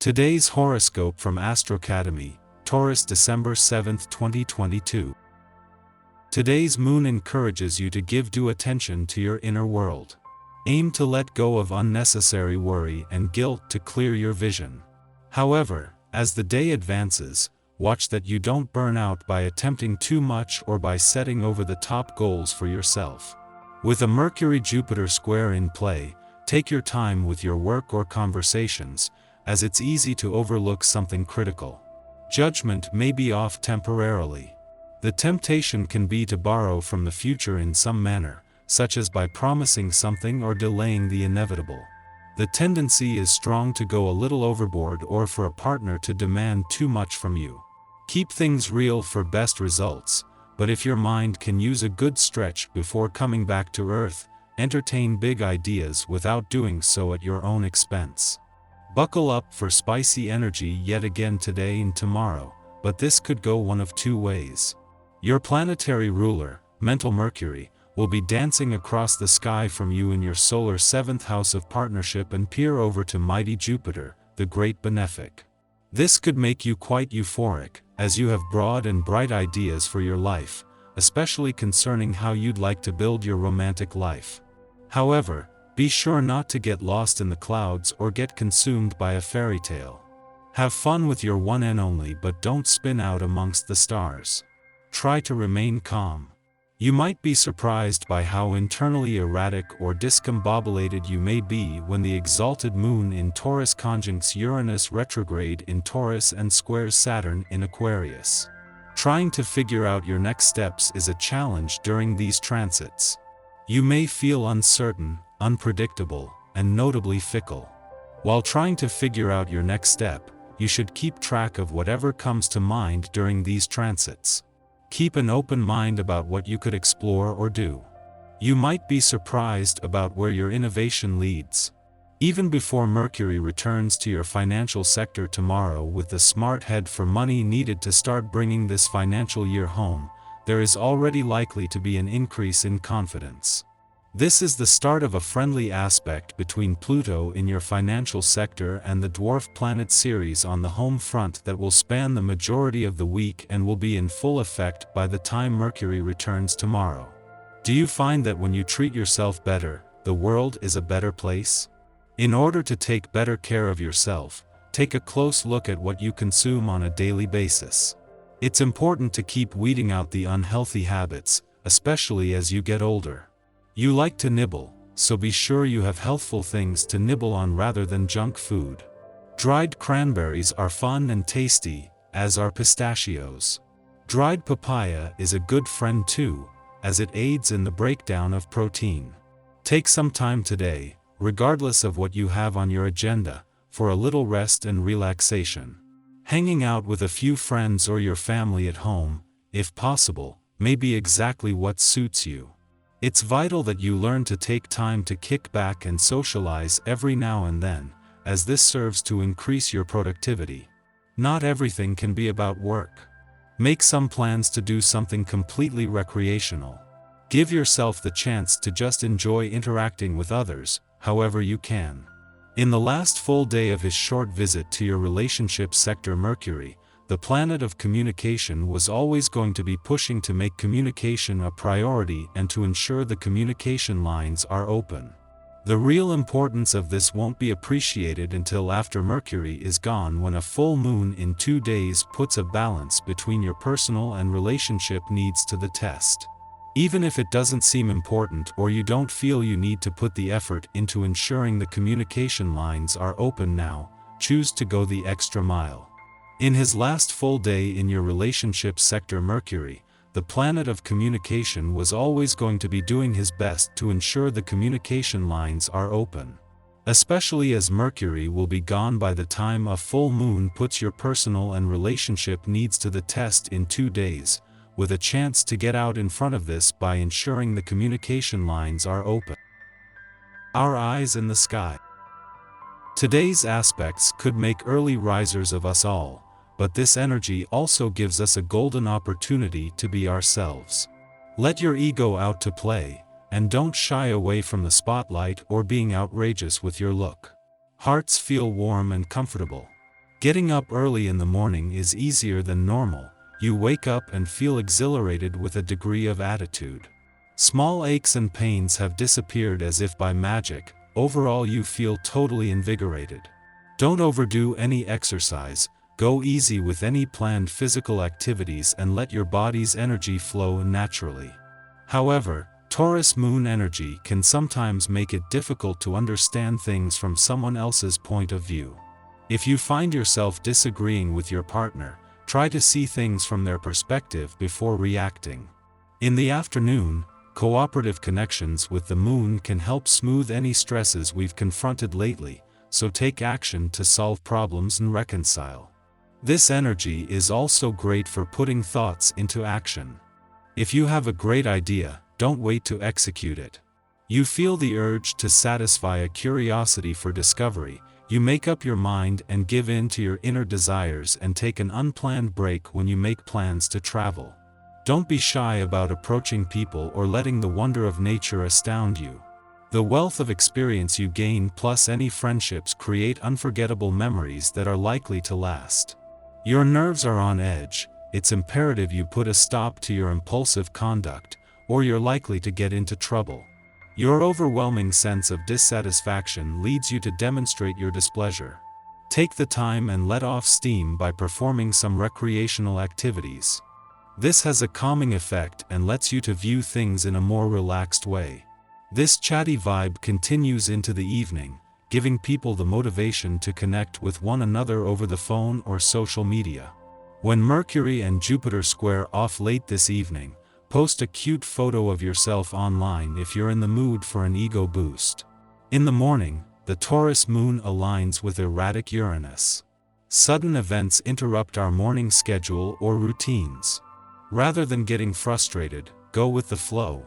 Today's horoscope from Astrocademy, Taurus, December 7, 2022. Today's moon encourages you to give due attention to your inner world. Aim to let go of unnecessary worry and guilt to clear your vision. However, as the day advances, watch that you don't burn out by attempting too much or by setting over-the-top goals for yourself. With a Mercury-Jupiter square in play, take your time with your work or conversations, as it's easy to overlook something critical. Judgment may be off temporarily. The temptation can be to borrow from the future in some manner, such as by promising something or delaying the inevitable. The tendency is strong to go a little overboard or for a partner to demand too much from you. Keep things real for best results, but if your mind can use a good stretch before coming back to earth, entertain big ideas without doing so at your own expense. Buckle up for spicy energy yet again today and tomorrow, but this could go one of two ways. Your planetary ruler, mental Mercury, will be dancing across the sky from you in your solar 7th house of partnership and peer over to mighty Jupiter, the great benefic. This could make you quite euphoric, as you have broad and bright ideas for your life, especially concerning how you'd like to build your romantic life. However, be sure not to get lost in the clouds or get consumed by a fairy tale. Have fun with your one and only, but don't spin out amongst the stars. Try to remain calm. You might be surprised by how internally erratic or discombobulated you may be when the exalted moon in Taurus conjuncts Uranus retrograde in Taurus and squares Saturn in Aquarius. Trying to figure out your next steps is a challenge during these transits. You may feel uncertain, unpredictable, and notably fickle. While trying to figure out your next step, you should keep track of whatever comes to mind during these transits. Keep an open mind about what you could explore or do. You might be surprised about where your innovation leads. Even before Mercury returns to your financial sector tomorrow with the smart head for money needed to start bringing this financial year home, there is already likely to be an increase in confidence. This is the start of a friendly aspect between Pluto in your financial sector and the dwarf planet Ceres on the home front that will span the majority of the week and will be in full effect by the time Mercury returns tomorrow. Do you find that when you treat yourself better, the world is a better place? In order to take better care of yourself, take a close look at what you consume on a daily basis. It's important to keep weeding out the unhealthy habits, especially as you get older. You like to nibble, so be sure you have healthful things to nibble on rather than junk food. Dried cranberries are fun and tasty, as are pistachios. Dried papaya is a good friend too, as it aids in the breakdown of protein. Take some time today, regardless of what you have on your agenda, for a little rest and relaxation. Hanging out with a few friends or your family at home, if possible, may be exactly what suits you. It's vital that you learn to take time to kick back and socialize every now and then, as this serves to increase your productivity. Not everything can be about work. Make some plans to do something completely recreational. Give yourself the chance to just enjoy interacting with others, however you can. In the last full day of his short visit to your relationship sector, Mercury, the planet of communication, was always going to be pushing to make communication a priority and to ensure the communication lines are open. The real importance of this won't be appreciated until after Mercury is gone, when a full moon in 2 days puts a balance between your personal and relationship needs to the test. Even if it doesn't seem important or you don't feel you need to put the effort into ensuring the communication lines are open now, choose to go the extra mile. In his last full day in your relationship sector, Mercury, the planet of communication, was always going to be doing his best to ensure the communication lines are open. Especially as Mercury will be gone by the time a full moon puts your personal and relationship needs to the test in 2 days, with a chance to get out in front of this by ensuring the communication lines are open. Our eyes in the sky. Today's aspects could make early risers of us all, but this energy also gives us a golden opportunity to be ourselves. Let your ego out to play, and don't shy away from the spotlight or being outrageous with your look. Hearts feel warm and comfortable. Getting up early in the morning is easier than normal. You wake up and feel exhilarated with a degree of attitude. Small aches and pains have disappeared as if by magic. Overall, you feel totally invigorated. Don't overdo any exercise. Go easy with any planned physical activities and let your body's energy flow naturally. However, Taurus moon energy can sometimes make it difficult to understand things from someone else's point of view. If you find yourself disagreeing with your partner, try to see things from their perspective before reacting. In the afternoon, cooperative connections with the moon can help smooth any stresses we've confronted lately, so take action to solve problems and reconcile. This energy is also great for putting thoughts into action. If you have a great idea, don't wait to execute it. You feel the urge to satisfy a curiosity for discovery. You make up your mind and give in to your inner desires and take an unplanned break when you make plans to travel. Don't be shy about approaching people or letting the wonder of nature astound you. The wealth of experience you gain plus any friendships create unforgettable memories that are likely to last. Your nerves are on edge. It's imperative you put a stop to your impulsive conduct, or you're likely to get into trouble. Your overwhelming sense of dissatisfaction leads you to demonstrate your displeasure. Take the time and let off steam by performing some recreational activities. This has a calming effect and lets you to view things in a more relaxed way. This chatty vibe continues into the evening, giving people the motivation to connect with one another over the phone or social media. When Mercury and Jupiter square off late this evening, post a cute photo of yourself online if you're in the mood for an ego boost. In the morning, the Taurus moon aligns with erratic Uranus. Sudden events interrupt our morning schedule or routines. Rather than getting frustrated, go with the flow.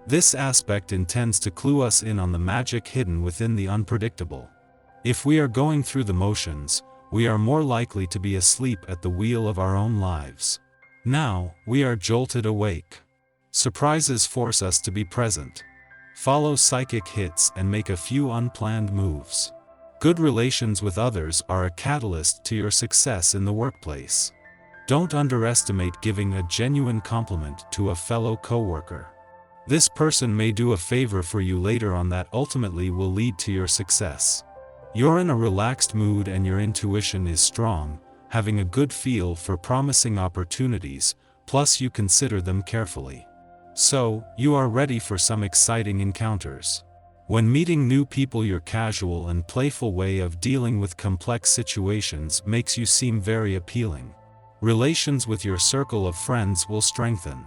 This aspect intends to clue us in on the magic hidden within the unpredictable. If we are going through the motions, we are more likely to be asleep at the wheel of our own lives. Now, we are jolted awake. Surprises force us to be present. Follow psychic hits and make a few unplanned moves. Good relations with others are a catalyst to your success in the workplace. Don't underestimate giving a genuine compliment to a fellow coworker. This person may do a favor for you later on that ultimately will lead to your success. You're in a relaxed mood and your intuition is strong, having a good feel for promising opportunities, plus you consider them carefully. So, you are ready for some exciting encounters. When meeting new people, your casual and playful way of dealing with complex situations makes you seem very appealing. Relations with your circle of friends will strengthen.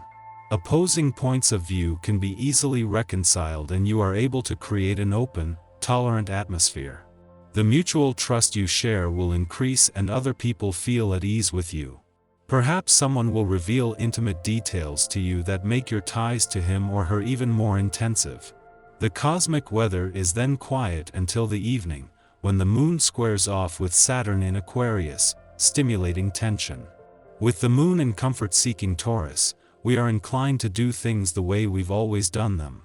Opposing points of view can be easily reconciled and you are able to create an open, tolerant atmosphere. The mutual trust you share will increase and other people feel at ease with you. Perhaps someone will reveal intimate details to you that make your ties to him or her even more intensive. The cosmic weather is then quiet until the evening, when the moon squares off with Saturn in Aquarius, stimulating tension. With the moon in comfort-seeking Taurus, we are inclined to do things the way we've always done them.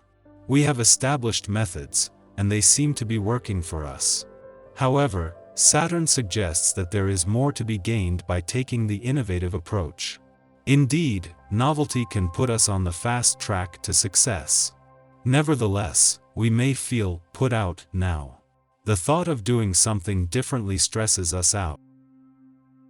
We have established methods, and they seem to be working for us. However, Saturn suggests that there is more to be gained by taking the innovative approach. Indeed, novelty can put us on the fast track to success. Nevertheless, we may feel put out now. The thought of doing something differently stresses us out.